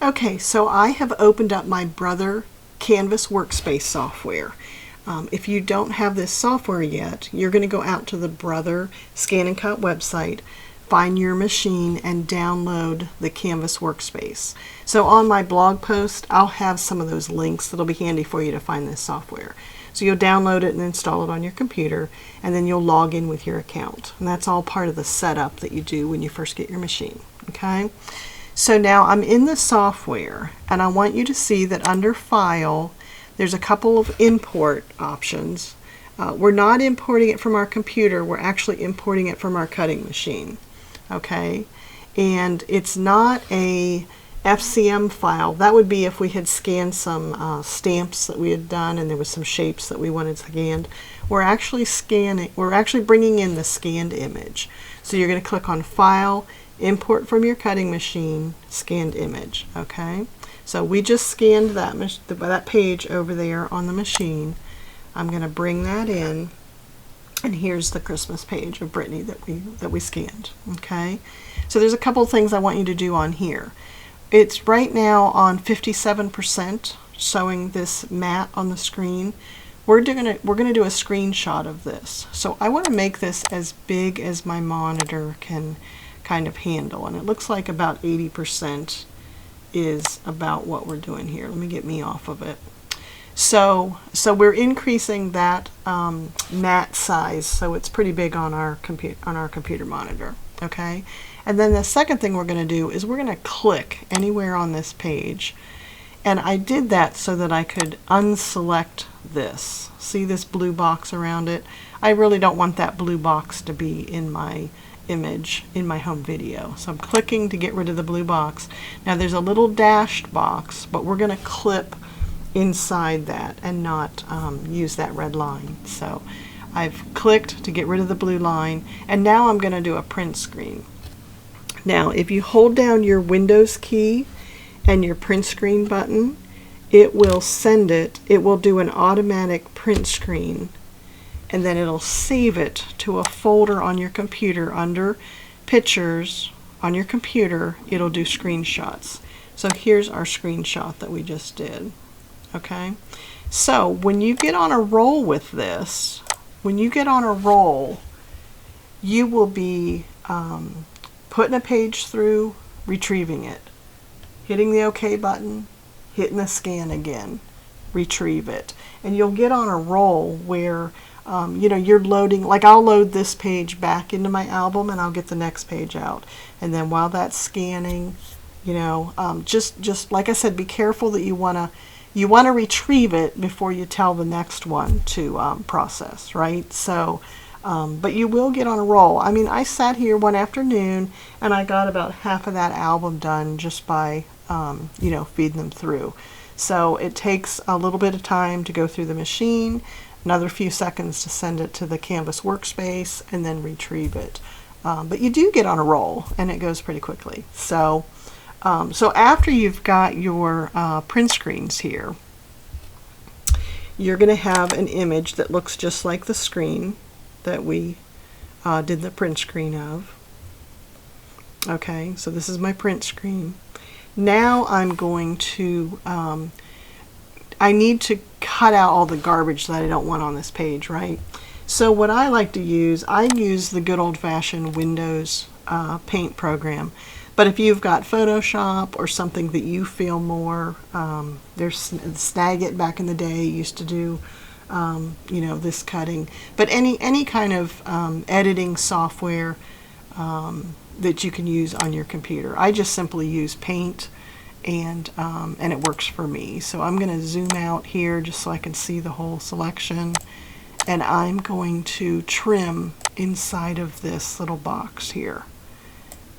Okay, so I have opened up my Brother CanvasWorkspace software. If you don't have this software yet, you're going to go out to the Brother Scan and Cut website, find your machine, and download the CanvasWorkspace. So on my blog post, I'll have some of those links that'll be handy for you to find this software. So you'll download it and install it on your computer, and then you'll log in with your account. And that's all part of the setup that you do when you first get your machine. Okay? So now I'm in the software, and I want you to see that under File, there's a couple of import options. We're not importing it from our computer, we're actually importing it from our cutting machine. Okay? And it's not a FCM file. That would be if we had scanned some stamps that we had done and there was some shapes that we wanted scanned. We're actually bringing in the scanned image. So you're going to click on File, Import from your cutting machine, Scanned Image. Okay? So we just scanned that page over there on the machine. I'm going to bring that in, and here's the Christmas page of Brittany that we scanned. Okay? So there's a couple things I want you to do on here. It's right now on 57%, showing this mat on the screen. We're going to do a screenshot of this. So I want to make this as big as my monitor can kind of handle, and it looks like about 80% is about what we're doing here. Let me get me off of it. So we're increasing that mat size, so it's pretty big on our computer monitor. Okay, and then the second thing we're going to do is we're going to click anywhere on this page, and I did that so that I could unselect this. See this blue box around it? I really don't want that blue box to be in my image in my home video. So I'm clicking to get rid of the blue box. Now there's a little dashed box, but we're going to clip inside that and not use that red line. So I've clicked to get rid of the blue line, and now I'm going to do a print screen. Now if you hold down your Windows key and your print screen button, it will send it, it will do an automatic print screen, and then it'll save it to a folder on your computer under Pictures. On your computer, it'll do screenshots. So here's our screenshot that we just did. Okay, so when you get on a roll with this, you will be putting a page through, retrieving it, hitting the OK button, hitting the scan again, retrieve it, and you'll get on a roll where you know, you're loading, like I'll load this page back into my album and I'll get the next page out, and then while that's scanning, you know, just like I said, be careful that you want to retrieve it before you tell the next one to process, right? So but you will get on a roll. I mean, I sat here one afternoon and I got about half of that album done just by you know, feeding them through. So it takes a little bit of time to go through the machine, another few seconds to send it to the Canvas workspace, and then retrieve it. But you do get on a roll, and it goes pretty quickly. So, so after you've got your print screens here, you're going to have an image that looks just like the screen that we did the print screen of. Okay, so this is my print screen. Now I'm going to I need to cut out all the garbage that I don't want on this page, right? So what I like to use, I use the good old-fashioned Windows Paint program. But if you've got Photoshop or something that you feel more, there's Snagit back in the day used to do, you know, this cutting. But any kind of editing software that you can use on your computer. I just simply use Paint, and it works for me. So I'm going to zoom out here just so I can see the whole selection, and I'm going to trim inside of this little box here.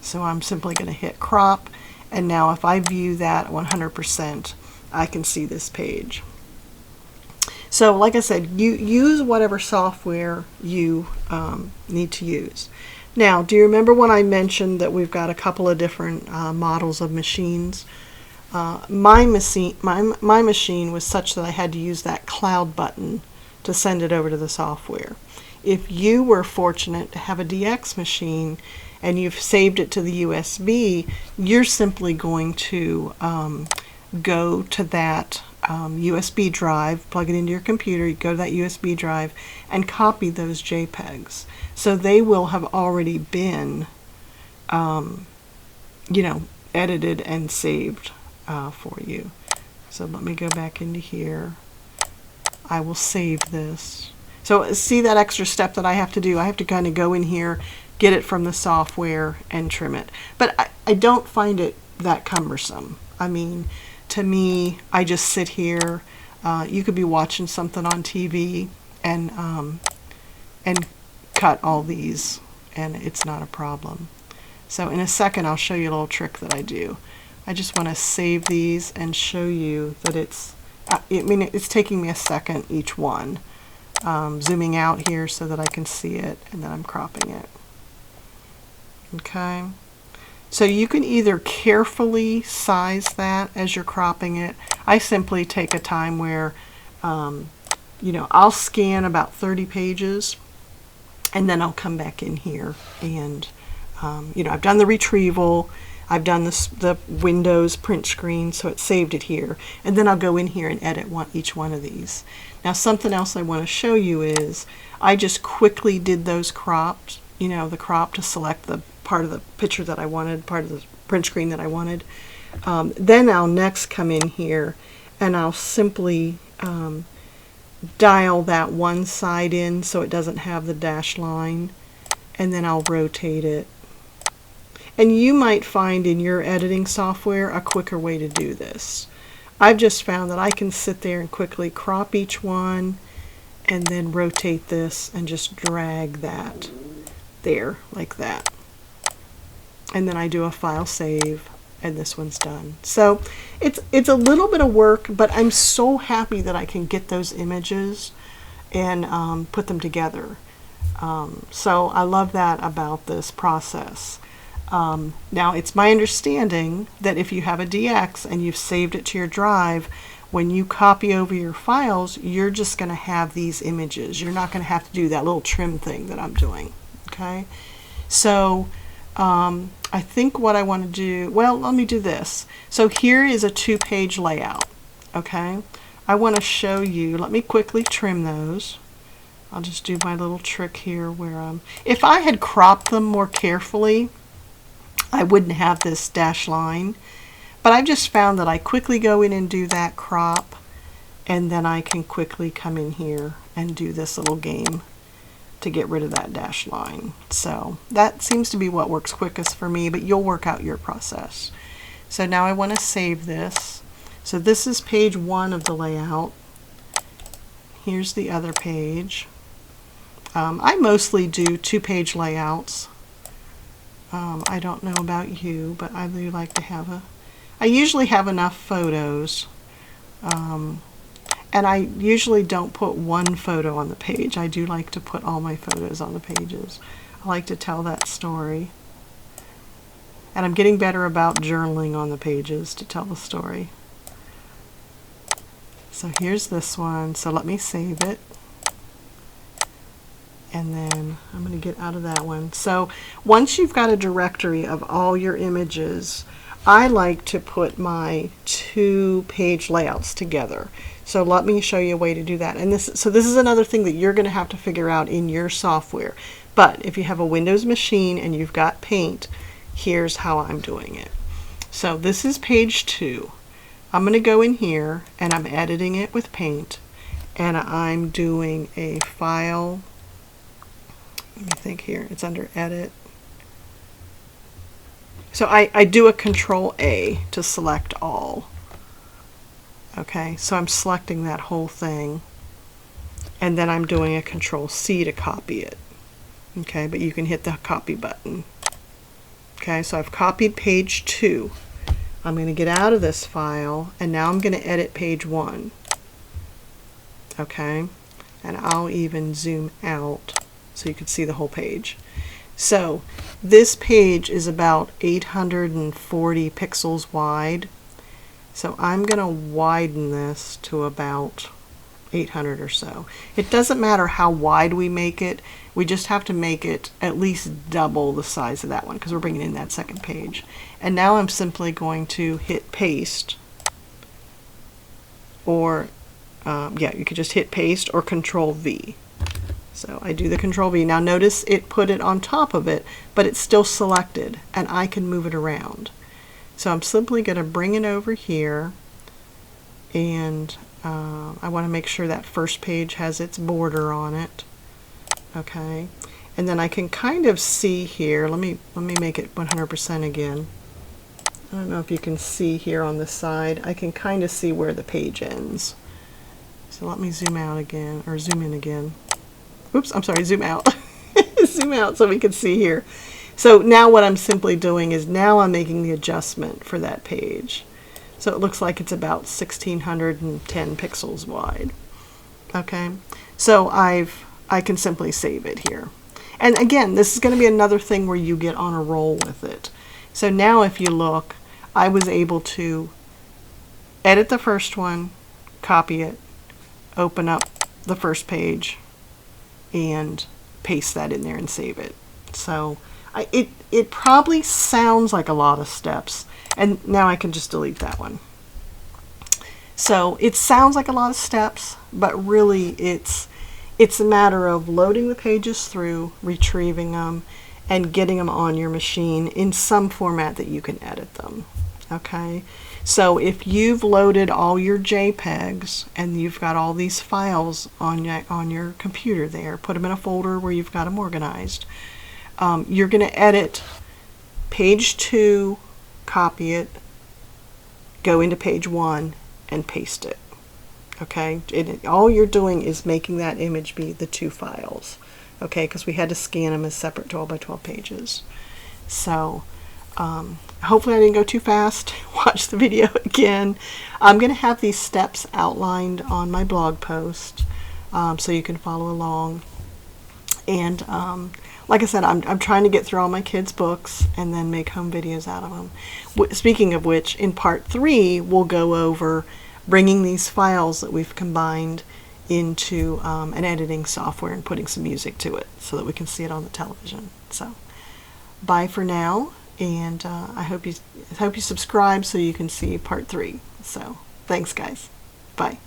So I'm simply going to hit crop, and now if I view that 100%, I can see this page. So like I said, you use whatever software you need to use. Now, do you remember when I mentioned that we've got a couple of different models of machines? My machine was such that I had to use that cloud button to send it over to the software. If you were fortunate to have a DX machine and you've saved it to the USB, you're simply going to go to that USB drive, plug it into your computer, you go to that USB drive and copy those JPEGs. So they will have already been, you know, edited and saved for you. So let me go back into here. I will save this. So see that extra step that I have to do? I have to kind of go in here, get it from the software, and trim it. But I don't find it that cumbersome. I mean, to me, I just sit here. You could be watching something on TV and cut all these, and it's not a problem. So in a second, I'll show you a little trick that I do. I just want to save these and show you that it's, I mean, it's taking me a second each one. Zooming out here so that I can see it, and then I'm cropping it. Okay. So you can either carefully size that as you're cropping it. I simply take a time where, you know, I'll scan about 30 pages, and then I'll come back in here and, you know, I've done the retrieval. I've done the Windows PrintScreen, so it saved it here. And then I'll go in here and edit each one of these. Now something else I want to show you is I just quickly did those cropped, you know, the crop to select the part of the picture that I wanted, part of the print screen that I wanted. Then I'll next come in here and I'll simply dial that one side in so it doesn't have the dashed line, and then I'll rotate it. And you might find in your editing software a quicker way to do this. I've just found that I can sit there and quickly crop each one and then rotate this and just drag that there like that. And then I do a file save and this one's done. So it's a little bit of work, but I'm so happy that I can get those images and put them together. So I love that about this process. Now it's my understanding that if you have a DX and you've saved it to your drive, when you copy over your files, you're just going to have these images. You're not going to have to do that little trim thing that I'm doing. Okay, so I think what I want to do, well, let me do this. So here is a 2-page layout. Okay, I want to show you, let me quickly trim those. I'll just do my little trick here where if I had cropped them more carefully, I wouldn't have this dashed line, but I've just found that I quickly go in and do that crop, and then I can quickly come in here and do this little game to get rid of that dashed line. So that seems to be what works quickest for me, but you'll work out your process. So now I want to save this. So this is page 1 of the layout. Here's the other page. I mostly do 2-page layouts. I don't know about you, but I do like to have I usually have enough photos, and I usually don't put one photo on the page. I do like to put all my photos on the pages. I like to tell that story. And I'm getting better about journaling on the pages to tell the story. So here's this one. So let me save it. And then I'm going to get out of that one. So once you've got a directory of all your images, I like to put my 2-page layouts together. So let me show you a way to do that. And this is another thing that you're going to have to figure out in your software. But if you have a Windows machine and you've got Paint, here's how I'm doing it. So this is page 2. I'm going to go in here and I'm editing it with Paint, and I'm doing a file. Let me think here. It's under Edit. So I do a Control A to select all. Okay, so I'm selecting that whole thing, and then I'm doing a Control C to copy it. Okay, but you can hit the copy button. Okay, so I've copied page 2. I'm going to get out of this file, and now I'm going to edit page 1. Okay, and I'll even zoom out so you can see the whole page. So this page is about 840 pixels wide. So I'm going to widen this to about 800 or so. It doesn't matter how wide we make it, we just have to make it at least double the size of that one because we're bringing in that second page. And now I'm simply going to hit paste, or yeah, you could just hit paste or Control V. So I do the Control V. Now notice it put it on top of it, but it's still selected and I can move it around. So I'm simply going to bring it over here, and I want to make sure that first page has its border on it. Okay, and then I can kind of see here, let me make it 100% again. I don't know if you can see here on the side, I can kind of see where the page ends. So let me zoom out again, or zoom in again. Oops, I'm sorry, zoom out. Zoom out so we can see here. So now what I'm simply doing is now I'm making the adjustment for that page. So it looks like it's about 1610 pixels wide. Okay, so I can simply save it here. And again, this is going to be another thing where you get on a roll with it. So now if you look, I was able to edit the first one, copy it, open up the first page, and paste that in there and save it. So it probably sounds like a lot of steps, and now I can just delete that one. So it sounds like a lot of steps, but really it's a matter of loading the pages through, retrieving them, and getting them on your machine in some format that you can edit them. Okay, so if you've loaded all your JPEGs and you've got all these files on your computer there, put them in a folder where you've got them organized. You're going to edit page 2, copy it, go into page 1, and paste it. Okay, all you're doing is making that image be the 2 files. Okay, because we had to scan them as separate 12 by 12 pages. So hopefully I didn't go too fast. Watch the video again. I'm going to have these steps outlined on my blog post so you can follow along. And like I said, I'm trying to get through all my kids' books and then make home videos out of them. Speaking of which, in part 3, we'll go over bringing these files that we've combined into an editing software and putting some music to it so that we can see it on the television. So, bye for now, and I hope you subscribe so you can see part 3. So, thanks guys. Bye.